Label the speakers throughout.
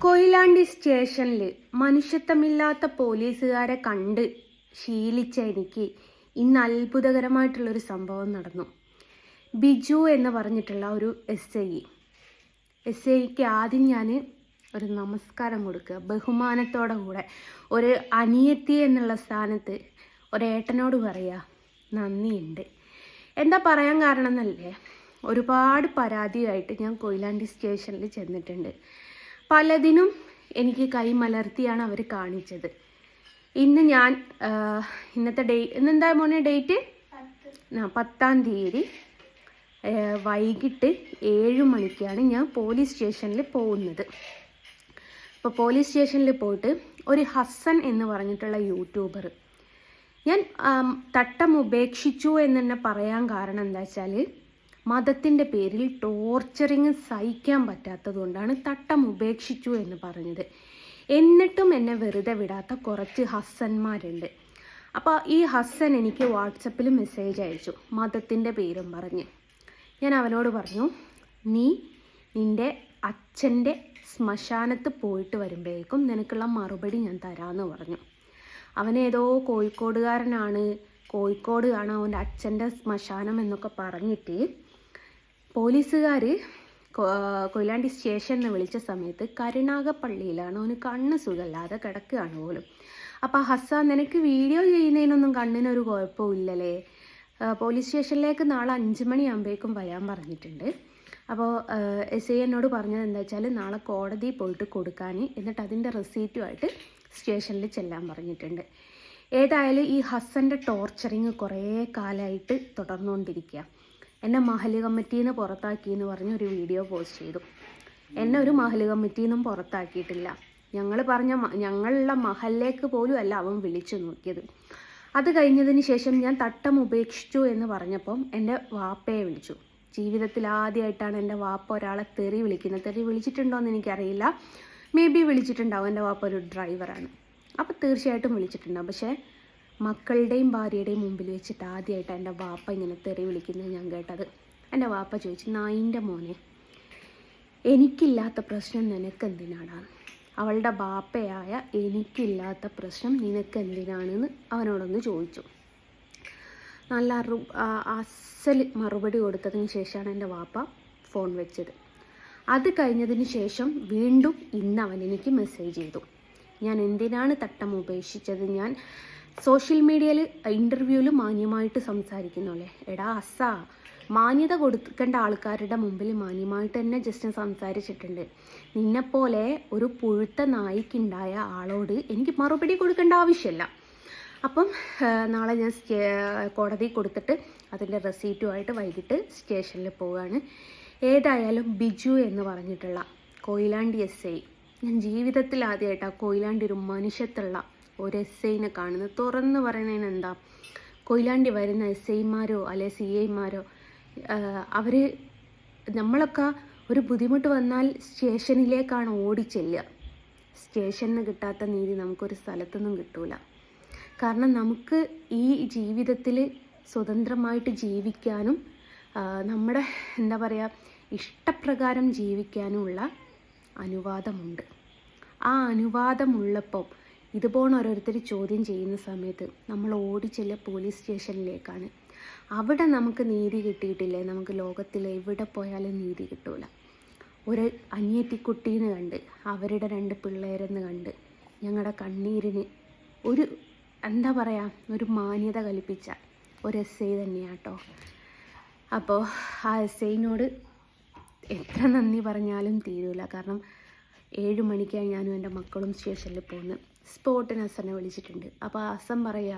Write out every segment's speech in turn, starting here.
Speaker 1: കൊയിലാണ്ടി സ്റ്റേഷനിൽ മനുഷ്യത്വമില്ലാത്ത പോലീസുകാരെ കണ്ട് ശീലിച്ച എനിക്ക് ഇന്ന് അത്ഭുതകരമായിട്ടുള്ളൊരു സംഭവം നടന്നു. ബിജു എന്ന് പറഞ്ഞിട്ടുള്ള ഒരു എസ് ഐക്ക് ആദ്യം ഞാൻ ഒരു നമസ്കാരം കൊടുക്കുക, ബഹുമാനത്തോടെ കൂടെ. ഒരു അനിയത്തി എന്നുള്ള സ്ഥാനത്ത് ഒരേട്ടനോട് പറയുക നന്ദിയുണ്ട്. എന്താ പറയാൻ കാരണം എന്നല്ലേ, ഒരുപാട് പരാതിയായിട്ട് ഞാൻ കൊയിലാണ്ടി സ്റ്റേഷനിൽ ചെന്നിട്ടുണ്ട്. പലതിനും എനിക്ക് കൈമലർത്തിയാണ് അവർ കാണിച്ചത്. ഇന്ന് ഞാൻ ഇന്നെന്താ മോനെ ഡേറ്റ്? 10-ാം തീയതി വൈകിട്ട് 7 മണിക്കാണ് ഞാൻ പോലീസ് സ്റ്റേഷനിൽ പോകുന്നത്. അപ്പോൾ പോലീസ് സ്റ്റേഷനിൽ പോയിട്ട് ഒരു ഹസൻ എന്ന് പറഞ്ഞിട്ടുള്ള യൂട്യൂബർ, ഞാൻ തട്ടം ഉപേക്ഷിച്ചു എന്ന് തന്നെ പറയാൻ കാരണം എന്താ വെച്ചാൽ, മതത്തിൻ്റെ പേരിൽ ടോർച്ചറിങ് സഹിക്കാൻ പറ്റാത്തത് കൊണ്ടാണ് തട്ടം ഉപേക്ഷിച്ചു എന്ന് പറഞ്ഞത്. എന്നിട്ടും എന്നെ വെറുതെ വിടാത്ത കുറച്ച് ഹസന്മാരുണ്ട്. അപ്പോൾ ഈ ഹസൻ എനിക്ക് വാട്സപ്പിൽ മെസ്സേജ് അയച്ചു, മതത്തിൻ്റെ പേരും പറഞ്ഞ്. ഞാൻ അവനോട് പറഞ്ഞു, നീ നിൻ്റെ അച്ഛൻ്റെ ശ്മശാനത്ത് പോയിട്ട് വരുമ്പോഴേക്കും നിനക്കുള്ള മറുപടി ഞാൻ തരാമെന്ന് പറഞ്ഞു. അവനേതോ കോഴിക്കോടുകാരനാണ്, കോഴിക്കോട് ആണ് അവൻ്റെ അച്ഛൻ്റെ ശ്മശാനം എന്നൊക്കെ പറഞ്ഞിട്ട് പോലീസുകാർ കൊയിലാണ്ടി സ്റ്റേഷനിൽ വിളിച്ച സമയത്ത് കരുനാഗപ്പള്ളിയിലാണ്, അവന് കണ്ണ് സുഖമില്ലാതെ കിടക്കുകയാണ് പോലും. അപ്പോൾ ഹസ്സാൻ, നിനക്ക് വീഡിയോ ചെയ്യുന്നതിനൊന്നും കണ്ണിനൊരു കുഴപ്പമില്ലല്ലേ, പോലീസ് സ്റ്റേഷനിലേക്ക് നാളെ 5 മണിയാകുമ്പോഴേക്കും വരാൻ പറഞ്ഞിട്ടുണ്ട്. അപ്പോൾ എസ് ഐ എന്നോട് പറഞ്ഞത് എന്താ വെച്ചാൽ, നാളെ കോടതിയിൽ പോയിട്ട് കൊടുക്കാൻ, എന്നിട്ട് അതിൻ്റെ റെസീറ്റുമായിട്ട് സ്റ്റേഷനിൽ ചെല്ലാൻ പറഞ്ഞിട്ടുണ്ട്. ഏതായാലും ഈ ഹസ്സൻ്റെ ടോർച്ചറിങ് കുറേ കാലമായിട്ട് തുടർന്നുകൊണ്ടിരിക്കുക. എന്നെ മഹല്ല് കമ്മിറ്റിയിൽ നിന്ന് പുറത്താക്കിയെന്ന് പറഞ്ഞ് ഒരു വീഡിയോ പോസ്റ്റ് ചെയ്തു. എന്നെ ഒരു മഹല്ല് കമ്മിറ്റിയിൽ നിന്നും പുറത്താക്കിയിട്ടില്ല. ഞങ്ങളുള്ള മഹലിലേക്ക് പോലും അല്ല അവൻ വിളിച്ചു നോക്കിയത്. അത് കഴിഞ്ഞതിന് ശേഷം ഞാൻ തട്ടം ഉപേക്ഷിച്ചു എന്ന് പറഞ്ഞപ്പം എൻ്റെ വാപ്പയെ വിളിച്ചു. ജീവിതത്തിൽ ആദ്യമായിട്ടാണ് എൻ്റെ വാപ്പ ഒരാളെ തെറി വിളിക്കുന്നത്. തെറി വിളിച്ചിട്ടുണ്ടോ എന്ന് എനിക്കറിയില്ല, മേ ബി വിളിച്ചിട്ടുണ്ടാവും. എൻ്റെ വാപ്പ ഒരു ഡ്രൈവറാണ്, അപ്പോൾ തീർച്ചയായിട്ടും വിളിച്ചിട്ടുണ്ടാവും. പക്ഷേ മക്കളുടെയും ഭാര്യയുടെയും മുമ്പിൽ വെച്ചിട്ട് ആദ്യമായിട്ടാണ് എൻ്റെ വാപ്പ ഇങ്ങനെ തെറി വിളിക്കുന്നത് ഞാൻ കേട്ടത്. എൻ്റെ വാപ്പ ചോദിച്ചു, നായിൻ്റെ മോനെ, എനിക്കില്ലാത്ത പ്രശ്നം നിനക്കെന്തിനാണ്? അവളുടെ ബാപ്പയായ എനിക്കില്ലാത്ത പ്രശ്നം നിനക്കെന്തിനാണെന്ന് അവനോടൊന്ന് ചോദിച്ചു. നല്ല അസൽ മറുപടി കൊടുത്തതിന് ശേഷമാണ് എൻ്റെ വാപ്പ ഫോൺ വെച്ചത്. അത് കഴിഞ്ഞതിന് ശേഷം വീണ്ടും ഇന്ന് അവൻ എനിക്ക് മെസ്സേജ് ചെയ്തു, ഞാൻ എന്തിനാണ് തട്ടം ഉപേക്ഷിച്ചത്? ഞാൻ സോഷ്യൽ മീഡിയയിൽ ഇൻ്റർവ്യൂവിൽ മാന്യമായിട്ട് സംസാരിക്കുന്നോളെ. എടാ അസ്സാ, മാന്യത കൊടുക്കേണ്ട ആൾക്കാരുടെ മുമ്പിൽ മാന്യമായിട്ട് തന്നെ ജസ്റ്റ് സംസാരിച്ചിട്ടുണ്ട്. നിന്നെപ്പോലെ ഒരു പുഴുത്ത നായിക്കുണ്ടായ ആളോട് എനിക്ക് മറുപടി കൊടുക്കേണ്ട ആവശ്യമില്ല. അപ്പം നാളെ ഞാൻ കോടതി കൊടുത്തിട്ട് അതിൻ്റെ റെസീറ്റുമായിട്ട് വൈകിട്ട് സ്റ്റേഷനിൽ പോവുകയാണ്. ഏതായാലും ബിജു എന്ന് പറഞ്ഞിട്ടുള്ള കൊയിലാണ്ടി SI, ഞാൻ ജീവിതത്തിൽ ആദ്യമായിട്ടാണ് കൊയിലാണ്ടി ഒരു മനുഷ്യത്തുള്ള ഒരു SIനെ കാണുന്നത്. തുറന്ന് പറയുന്നതിന് എന്താ, കൊയിലാണ്ടി വരുന്ന SIമാരോ അല്ലെ CIമാരോ അവർ, നമ്മളൊക്കെ ഒരു ബുദ്ധിമുട്ട് വന്നാൽ സ്റ്റേഷനിലേക്കാണ് ഓടിച്ചെല്ലുക. സ്റ്റേഷനിൽ കിട്ടാത്ത നീതി നമുക്കൊരു സ്ഥലത്തൊന്നും കിട്ടൂല. കാരണം നമുക്ക് ഈ ജീവിതത്തിൽ സ്വതന്ത്രമായിട്ട് ജീവിക്കാനും നമ്മുടെ എന്താ പറയുക ഇഷ്ടപ്രകാരം ജീവിക്കാനുമുള്ള അനുവാദമുണ്ട്. ആ അനുവാദമുള്ളപ്പം ഇതുപോലെ ഓരോരുത്തർ ചോദ്യം ചെയ്യുന്ന സമയത്ത് നമ്മൾ ഓടിച്ചെല്ലുക പോലീസ് സ്റ്റേഷനിലേക്കാണ്. അവിടെ നമുക്ക് നീതി കിട്ടിയിട്ടില്ലേ, നമുക്ക് ലോകത്തിൽ എവിടെ പോയാലും നീതി കിട്ടൂല. ഒരു അനിയത്തിക്കുട്ടീന്ന് കണ്ട്, അവരുടെ 2 പിള്ളേരെന്ന് കണ്ട് ഞങ്ങളുടെ കണ്ണീരിന് ഒരു എന്താ പറയുക ഒരു മാന്യത കൽപ്പിച്ച ഒരു SI തന്നെയാണ് കേട്ടോ. അപ്പോൾ ആ SIനോട് എത്ര നന്ദി പറഞ്ഞാലും തീരൂല. കാരണം 7 മണിക്കാണ് ഞാനും എൻ്റെ മക്കളും സ്റ്റേഷനിൽ പോകുന്നത്. സ്പോട്ടിന് ഹസനെ വിളിച്ചിട്ടുണ്ട്. അപ്പോൾ ഹസൻ പറയുക,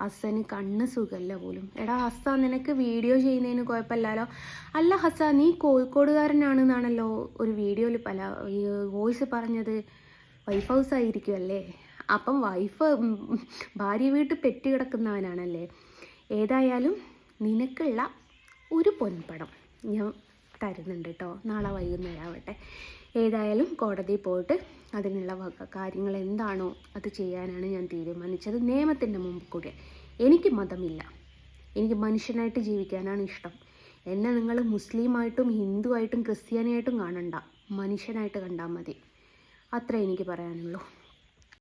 Speaker 1: ഹസന് കണ്ണ് സുഖമല്ല പോലും. എടാ ഹസ, നിനക്ക് വീഡിയോ ചെയ്യുന്നതിന് കുഴപ്പമില്ലല്ലോ. അല്ല ഹസ, നീ കോഴിക്കോടുകാരനാണെന്നാണല്ലോ ഒരു വീഡിയോയിൽ വോയിസ് പറഞ്ഞത്. വൈഫ് ഹൗസ് ആയിരിക്കുമല്ലേ? അപ്പം വൈഫ് ഭാര്യ വീട്ടിൽ പെറ്റ് കിടക്കുന്നവനാണല്ലേ? ഏതായാലും നിനക്കുള്ള ഒരു പൊൻപടം ഞാൻ തരുന്നുണ്ട് കേട്ടോ, നാളെ വൈകുന്നേരം ആവട്ടെ. ഏതായാലും കോടതിയിൽ പോയിട്ട് അതിനുള്ള കാര്യങ്ങൾ എന്താണോ അത് ചെയ്യാനാണ് ഞാൻ തീരുമാനിച്ചത്. നിയമത്തിൻ്റെ മുമ്പ് കൂടെ എനിക്ക് മതമില്ല, എനിക്ക് മനുഷ്യനായിട്ട് ജീവിക്കാനാണ് ഇഷ്ടം. എന്നെ നിങ്ങൾ മുസ്ലിമായിട്ടും ഹിന്ദുവായിട്ടും ക്രിസ്ത്യാനിയായിട്ടും കാണണ്ട, മനുഷ്യനായിട്ട് കണ്ടാൽ മതി. അത്രേ എനിക്ക് പറയാനുള്ളൂ.